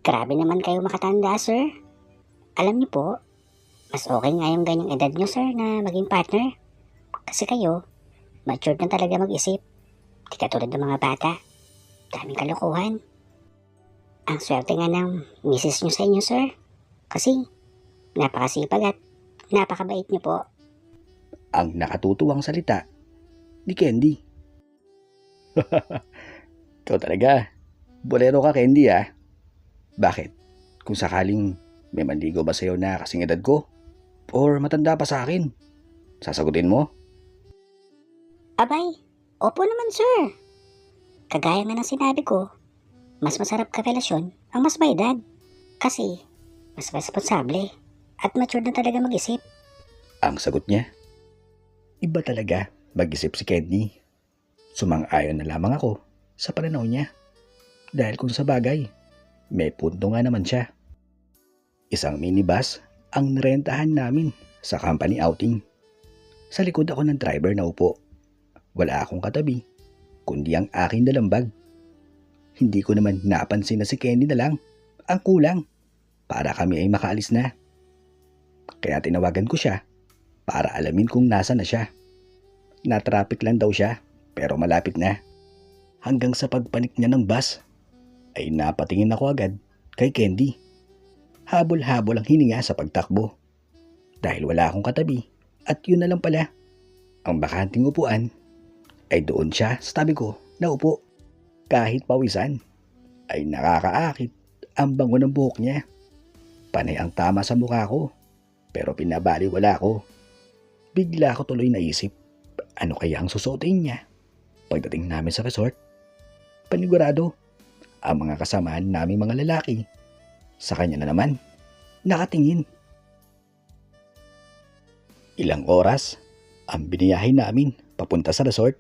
Grabe naman kayo makatanda, sir. Alam niyo po, mas okay nga yung ganyang edad niyo, sir, na maging partner. Kasi kayo, matured na talaga mag-isip. Di katulad ng mga bata. Daming kalokohan. Ang swerte nga ng misis niyo sa inyo, sir. Kasi, napakasipag at napakabait niyo po. Ang nakatutuwang salita ni Candy. Ikaw talaga. Bolero ka, Candy, ah. Bakit? Kung sakaling may manligaw ba sa'yo na kasing edad ko? Or matanda pa sa akin? Sasagutin mo? Abay, opo naman, sir. Kagaya nga ng sinabi ko, mas masarap karelasyon ang mas may edad. Kasi, mas responsable at mature na talaga mag-isip. Ang sagot niya. Iba talaga mag-isip si Candy. Sumang-ayon na lamang ako sa pananaw niya. Dahil kung sa bagay, may punto nga naman siya. Isang minibus ang nirentahan namin sa company outing. Sa likod ako ng driver na upo. Wala akong katabi, kundi ang aking dalang bag. Hindi ko naman napansin na si Candy na lang ang kulang para kami ay makaalis na. Kaya tinawagan ko siya para alamin kung nasa na siya. Na-traffic lang daw siya pero malapit na. Hanggang sa pagpanik niya ng bus ay napatingin ako agad kay Candy. Habol-habol ang hininga sa pagtakbo. Dahil wala akong katabi at yun na lang pala. Ang bakanting upuan ay doon siya sa tabi ko na upo. Kahit pawisan ay nakakaakit ang bango ng buhok niya. Panay ang tama sa mukha ko pero pinabaliwala ko. Bigla ko tuloy naisip, ano kaya ang susuotin niya pagdating namin sa resort? Panigurado, ang mga kasamahan namin mga lalaki sa kanya na naman nakatingin. Ilang oras ang biniyahe namin papunta sa resort.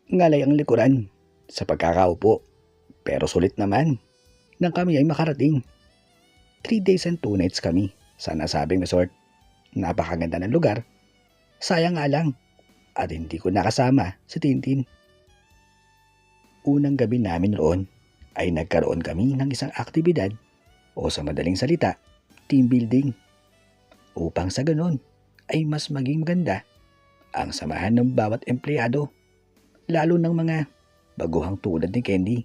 Ngalay ang likuran sa pagkakaupo pero sulit naman nang kami ay makarating. 3 days and 2 nights kami sa nasabing resort. Napakaganda ng lugar. Sayang nga lang at hindi ko nakasama si Tintin. Unang gabi namin roon ay nagkaroon kami ng isang aktibidad o sa madaling salita, team building. Upang sa ganon ay mas maging maganda ang samahan ng bawat empleyado, lalo ng mga baguhang tulad ni Candy.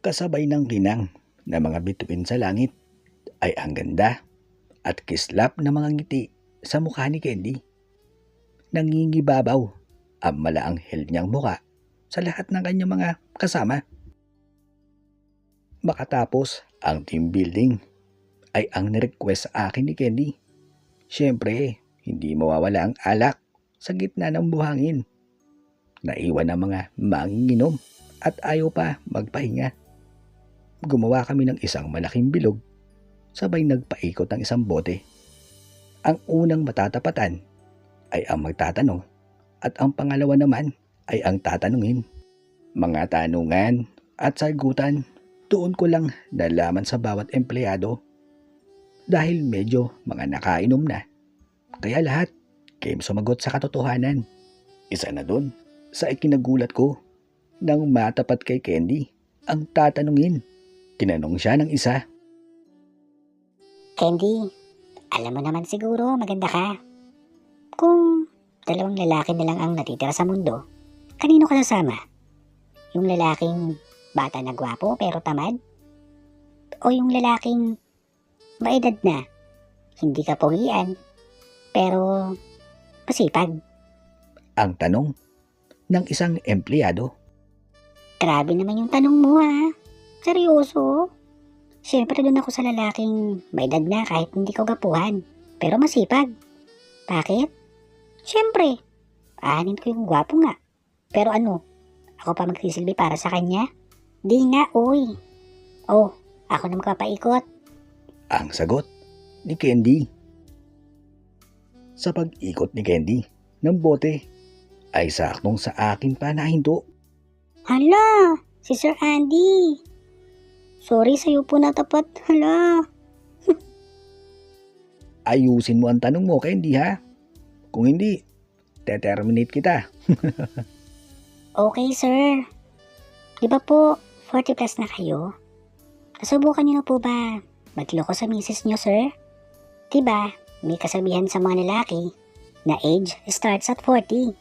Kasabay ng ginang na mga bituin sa langit ay ang ganda at kislap na mga ngiti sa mukha ni Candy. Nangingibabaw ang malaanghel niyang mukha sa lahat ng kanyang mga kasama. Makatapos ang team building ay ang nirequest sa akin ni Candy. Siyempre, hindi mawawala ang alak sa gitna ng buhangin. Naiwan ang mga manginginom at ayaw pa magpahinga. Gumawa kami ng isang malaking bilog, sabay nagpaikot ng isang bote. Ang unang matatapatan ay ang magtatanong at ang pangalawa naman ay ang tatanungin. Mga tanungan at sagutan doon ko lang nalaman sa bawat empleyado dahil medyo mga nakainom na. Kaya lahat game sumagot sa katotohanan. Isa na doon sa ikinagulat ko nang matapat kay Candy ang tatanungin. Tinanong siya ng isa. Candy, alam mo naman siguro maganda ka. Kung 2 lalaki na lang ang natitira sa mundo, kanino ka sasama? Yung lalaking bata na gwapo pero tamad? O yung lalaking maedad na, hindi ka pogian, pero masipag? Ang tanong ng isang empleyado. Grabe naman yung tanong mo, ha? Seryoso? Siyempre doon ako sa lalaking may edad na kahit hindi ko gapuhan, pero masipag. Bakit? Siyempre, aanin ko yung gwapo nga. Pero ano, ako pa magsisilbi para sa kanya? Di nga, uy. Oh, ako na magpapaikot. Ang sagot ni Candy. Sa pag-ikot ni Candy ng bote ay saktong sa akin pa nahinto. Hala, si Sir Andy. Sorry sa'yo po natapat, hala. Ayusin mo ang tanong mo, Candy, ha? Kung hindi, te-terminate kita. Okay, sir. Di ba po, 40 plus na kayo? Nasubukan niyo na po ba magloko sa misis niyo, sir? Diba, may kasabihan sa mga lalaki na age starts at 40.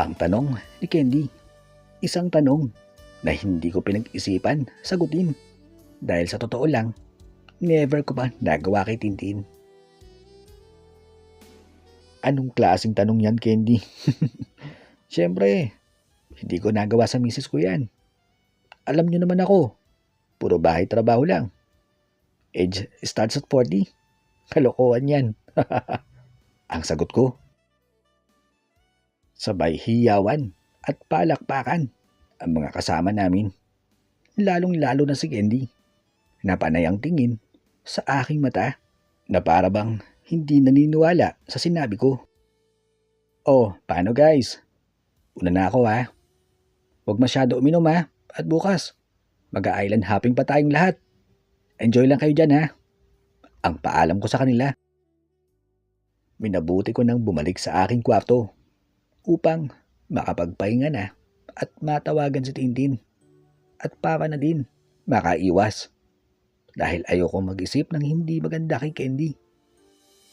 Ang tanong ni Candy, isang tanong na hindi ko pinag-isipan sagutin. Dahil sa totoo lang, never ko pa nagawa kay Tintin. Anong klaseng tanong yan, Candy? Siyempre, hindi ko nagawa sa misis ko yan. Alam niyo naman ako, puro bahay trabaho lang. Age starts at 40. Kalokohan yan. Ang sagot ko, sabay hiyawan at palakpakan ang mga kasama namin. Lalong-lalo na si Candy. Napanay ang tingin sa aking mata na para bang hindi naniniwala sa sinabi ko. Oh, paano guys? Una na ako ha. Huwag masyado uminom ha. At bukas, mag-island hopping pa tayong lahat. Enjoy lang kayo dyan ha. Ang paalam ko sa kanila. Minabuti ko nang bumalik sa aking kwarto upang makapagpahinga na at matawagan si Tintin. At para na din makaiwas. Dahil ayoko mag-isip ng hindi maganda kay Candy.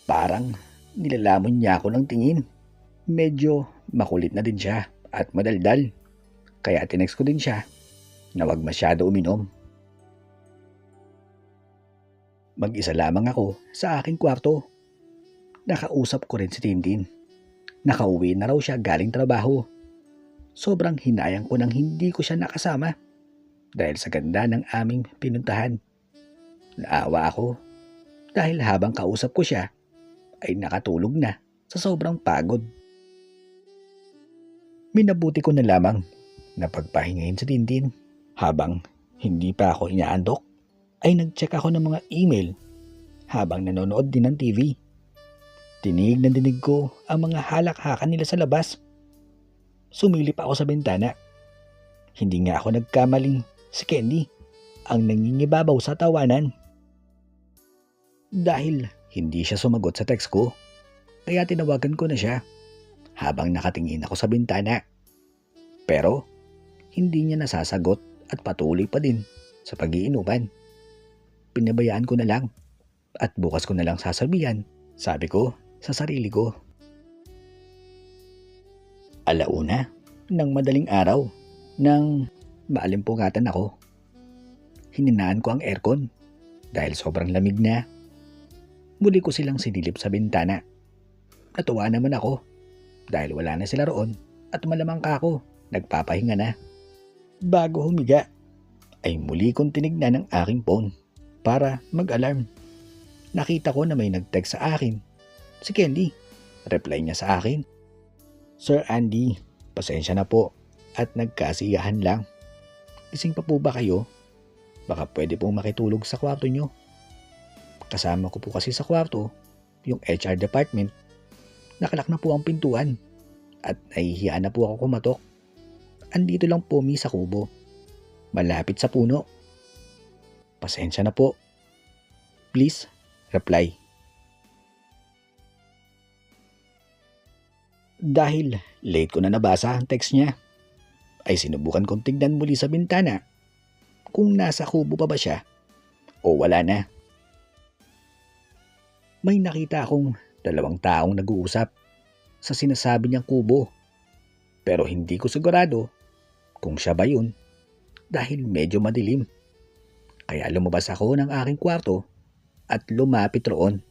Parang nilalamon niya ako ng tingin. Medyo makulit na din siya at madaldal. Kaya tinext ko din siya na wag masyado uminom. Mag-isa lamang ako sa aking kwarto. Nakausap ko rin si Tintin. Nakauwi na raw siya galing trabaho. Sobrang hinayang ko nang hindi ko siya nakasama dahil sa ganda ng aming pinuntahan. Naawa ako dahil habang kausap ko siya ay nakatulog na sa sobrang pagod. Minabuti ko na lamang na pagpahingayin sa Tintin. Habang hindi pa ako inaandok ay nag-check ako ng mga email habang nanonood din ng TV. Dinig na dinig ko ang mga halakhakan nila sa labas. Sumilip ako sa bintana. Hindi nga ako nagkamaling si Candy ang nangingibabaw sa tawanan. Dahil hindi siya sumagot sa text ko, kaya tinawagan ko na siya habang nakatingin ako sa bintana. Pero hindi niya nasasagot at patuloy pa din sa pag-iinuman. Pinabayaan ko na lang at bukas ko na lang sasabihan, sabi ko sa sarili ko. Alauna ng madaling araw nang maalimpungatan ako. Hininaan ko ang aircon dahil sobrang lamig na. Muli ko silang sinilip sa bintana. Natuwa naman ako dahil wala na sila roon at malamang ka ako nagpapahinga na. Bago humiga ay muli kong tinignan ang aking phone para mag-alarm. Nakita ko na may nag-text sa akin. Si Candy. Reply niya sa akin, Sir Andy, pasensya na po at nagkasiyahan lang. Gising pa po ba kayo? Baka pwede pong makitulog sa kwarto nyo. Kasama ko po kasi sa kwarto yung HR department. Nakalak na po ang pintuan at nahihiya na po ako kumatok. Andito lang po sa kubo, malapit sa puno. Pasensya na po. Please, reply. Dahil late ko na nabasa ang text niya, ay sinubukan kong tignan muli sa bintana kung nasa kubo pa ba siya o wala na. May nakita akong dalawang taong nag-uusap sa sinasabi niyang kubo. Pero hindi ko sigurado kung siya ba yun dahil medyo madilim. Kaya lumabas ako ng aking kwarto at lumapit roon.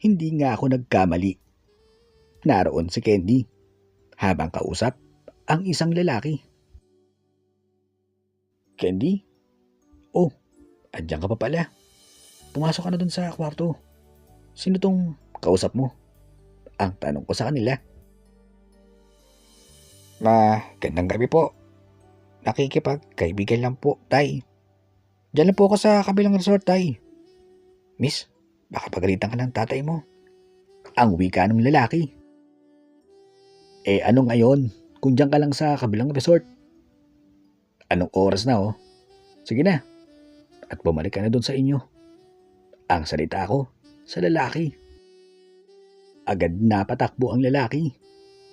Hindi nga ako nagkamali. Naroon si Candy habang kausap ang isang lalaki. Candy? Oh, andyan ka pa pala. Pumasok ka na dun sa kwarto. Sino tong kausap mo? Ang tanong ko sa kanila. Gandang gabi po. Nakikipagkaibigan lang po, Tay. Diyan lang po ako sa kabilang resort, Tay. Miss, baka pagalitan ka ng tatay mo. Ang wika ng lalaki. Ano ngayon kung diyan ka lang sa kabilang resort? Anong oras na oh? Sige na. At bumalik ka na doon sa inyo. Ang salita ko sa lalaki. Agad napatakbo ang lalaki.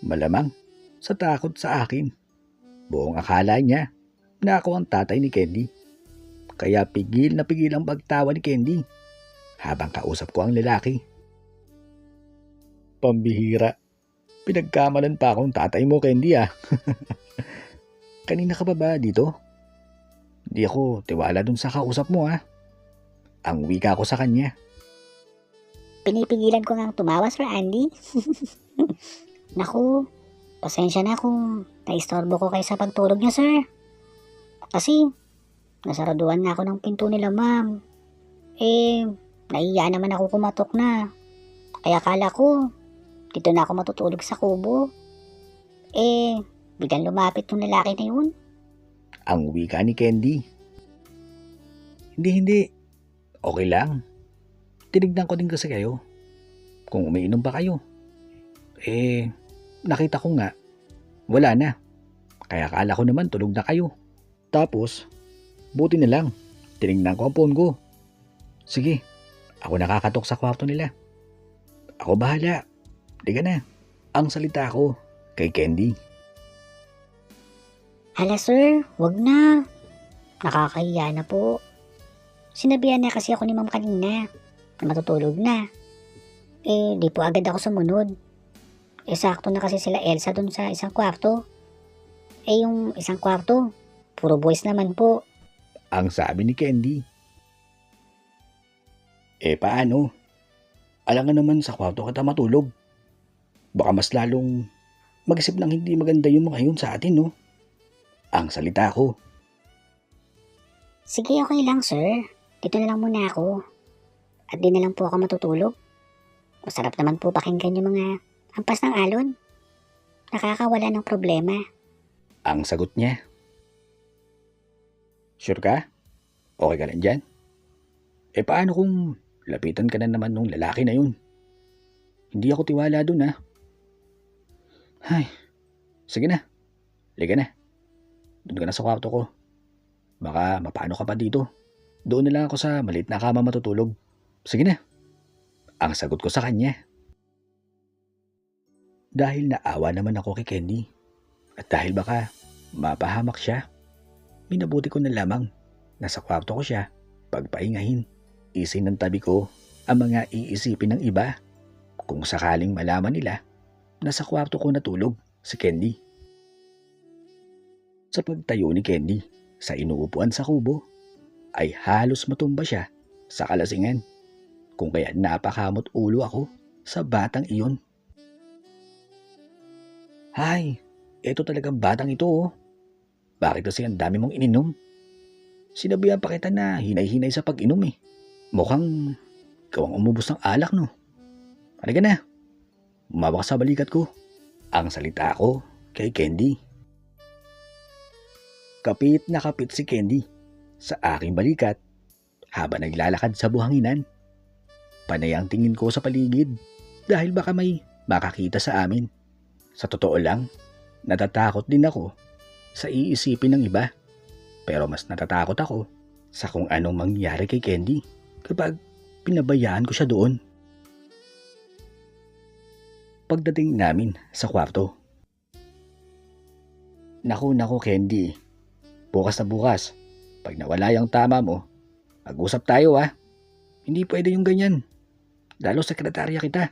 Malamang sa takot sa akin. Buong akala niya na ako ang tatay ni Candy. Kaya pigil na pigil ang pagtawa ni Candy habang kausap ko ang lalaki. Pambihira. Pinagkamalan pa akong tatay mo, Candy ah. Kanina ka ba dito? Di ako tiwala dun sa kausap mo ah. Ang wika ko sa kanya. Pinipigilan ko ngang tumawa, Sir Andy. Naku, pasensya na kung naistorbo ko kayo sa pagtulog niyo, sir. Kasi, nasaraduhan na ako ng pinto nila, ma'am. Naiya naman ako kumatok na. Kaya akala ko, dito na ako matutulog sa kubo. Biglang lumapit yung lalaki na yun. Ang wika ni Candy. Hindi. Okay lang. Tinignan ko din kasi kayo. Kung umiinom pa kayo. Nakita ko nga. Wala na. Kaya akala ko naman tulog na kayo. Tapos, buti na lang. Tinignan ko ang phone ko. Sige, ako nakakatok sa kwarto nila. Ako bahala. Di ka na. Ang salita ko kay Candy. Hala, sir, wag na. Nakakahiya na po. Sinabihan na kasi ako ni ma'am kanina na matutulog na. Di po agad ako sumunod. Sakto na kasi sila Elsa dun sa isang kwarto. Yung isang kwarto, puro boys naman po. Ang sabi ni Candy. Paano? Alangan naman sa kwarto kita matulog. Baka mas lalong mag-isip ng hindi maganda yung mga yun sa atin, no? Ang salita ko. Sige, okay lang, sir. Dito na lang muna ako. At di na lang po ako matutulog. Masarap naman po pakinggan yung mga hampas ng alon. Nakakawala ng problema. Ang sagot niya. Sure ka? Okay ka lang dyan? Paano kung lapitan ka na naman nung lalaki na yun? Hindi ako tiwala dun ah. Ay, sige na. Liga na. Doon ka na sa kwarto ko. Baka mapano ka pa dito. Doon na lang ako sa maliit na kama matutulog. Sige na. Ang sagot ko sa kanya. Dahil naawa naman ako kay Candy. At dahil baka mapahamak siya, minabuti ko na lamang na sa kwarto ko siya pagpahingahin. Isin ng tabi ko ang mga iisipin ng iba kung sakaling malaman nila na sa kwarto ko natulog si Candy. Sa pagtayo ni Candy sa inuupuan sa kubo, ay halos matumba siya sa kalasingan. Kung kaya napakamot ulo ako sa batang iyon. Hay, eto talagang batang ito oh. Bakit kasi ang dami mong ininom? Sinabihan pa kita na hinay-hinay sa pag-inom eh. Mukhang ikaw ang umubos ng alak no. Halika na, umawa ka sa balikat ko. Ang salita ko kay Candy. Kapit na kapit si Candy sa aking balikat habang naglalakad sa buhanginan. Panay ang tingin ko sa paligid dahil baka may makakita sa amin. Sa totoo lang, natatakot din ako sa iisipin ng iba. Pero mas natatakot ako sa kung anong mangyari kay Candy kapag pinabayaan ko siya doon. Pagdating namin sa kwarto. Naku Candy, bukas na bukas, pag nawala yung tama mo, mag-usap tayo ah. Hindi pwede yung ganyan. Lalo sekretarya kita.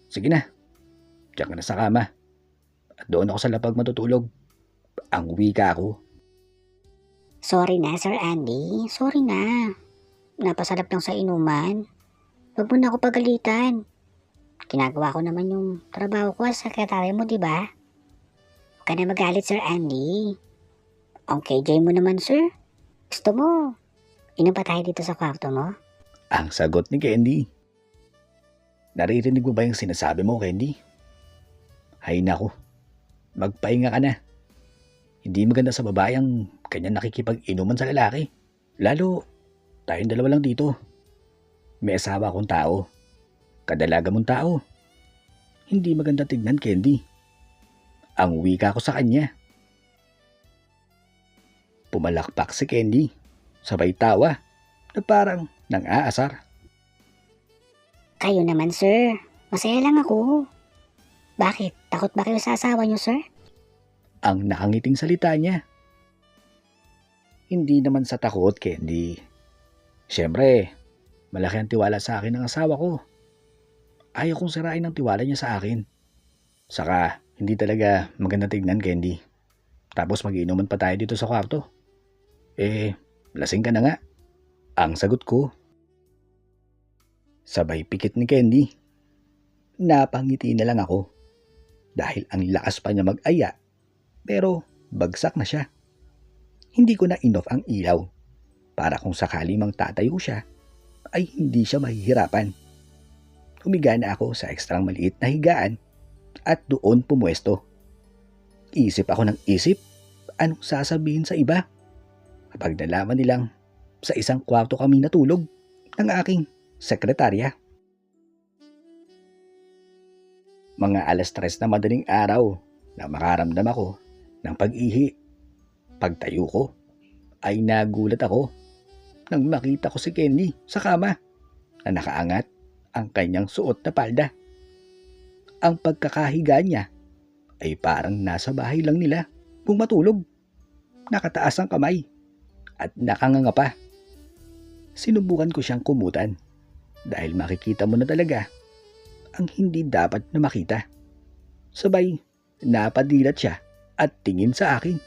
Sige na, diyan ka na sa kama. At doon ako sa lapag matutulog. Ang wika ko. Sorry na, Sir Andy. Sorry na. Napasalap lang sa inuman. Huwag mo na ako pagalitan. Ginagawa ko naman yung trabaho ko sa sekretarya mo, di ba? Huwag ka na magalit, Sir Andy. Ang KJ mo naman, sir. Gusto mo, inom pa tayo dito sa kwarto mo? Ang sagot ni Candy. Naririnig mo ba yung sinasabi mo, Candy? Hay nako, magpahinga ka na. Hindi maganda sa babae ang kanya nakikipag-inuman sa lalaki. Lalo, tayong dalawa lang dito. May asawa akong tao. Kadalaga mong tao. Hindi maganda tignan, Candy. Ang wika ko sa kanya. Pumalakpak si Candy. Sabay tawa. na parang nang-aasar. Kayo naman, sir. Masaya lang ako. Bakit? Takot ba kayo sa asawa niyo, sir? Ang nakangiting salita niya. Hindi naman sa takot, Candy. Siyempre, malaki ang tiwala sa akin ng asawa ko. Ayaw kong sirain ang tiwala niya sa akin. Saka, hindi talaga maganda tignan, Candy. Tapos mag-iinuman pa tayo dito sa kwarto. Lasing ka na nga. Ang sagot ko. Sabay pikit ni Candy. Napangiti na lang ako. Dahil ang lakas pa niya mag-aya. Pero bagsak na siya. Hindi ko na in-off ang ilaw. Para kung sakali mang tatayo siya, ay hindi siya mahihirapan. Humiga na ako sa ekstrang maliit na higaan at doon pumuesto. Isip ako ng isip, anong sasabihin sa iba? Kapag nalaman nilang sa isang kwarto kami natulog ng aking sekretarya. Mga 3:00 na madaling araw na makaramdam ako ng pag-ihi. Pagtayo ko ay nagulat ako nang makita ko si Kenny sa kama na nakaangat ang kanyang suot na palda. Ang pagkakahiga niya ay parang nasa bahay lang nila kung matulog. Nakataas ang kamay at nakanganga pa. Sinubukan ko siyang kumutan dahil makikita mo na talaga ang hindi dapat na makita. Sabay, napadilat siya at tingin sa akin.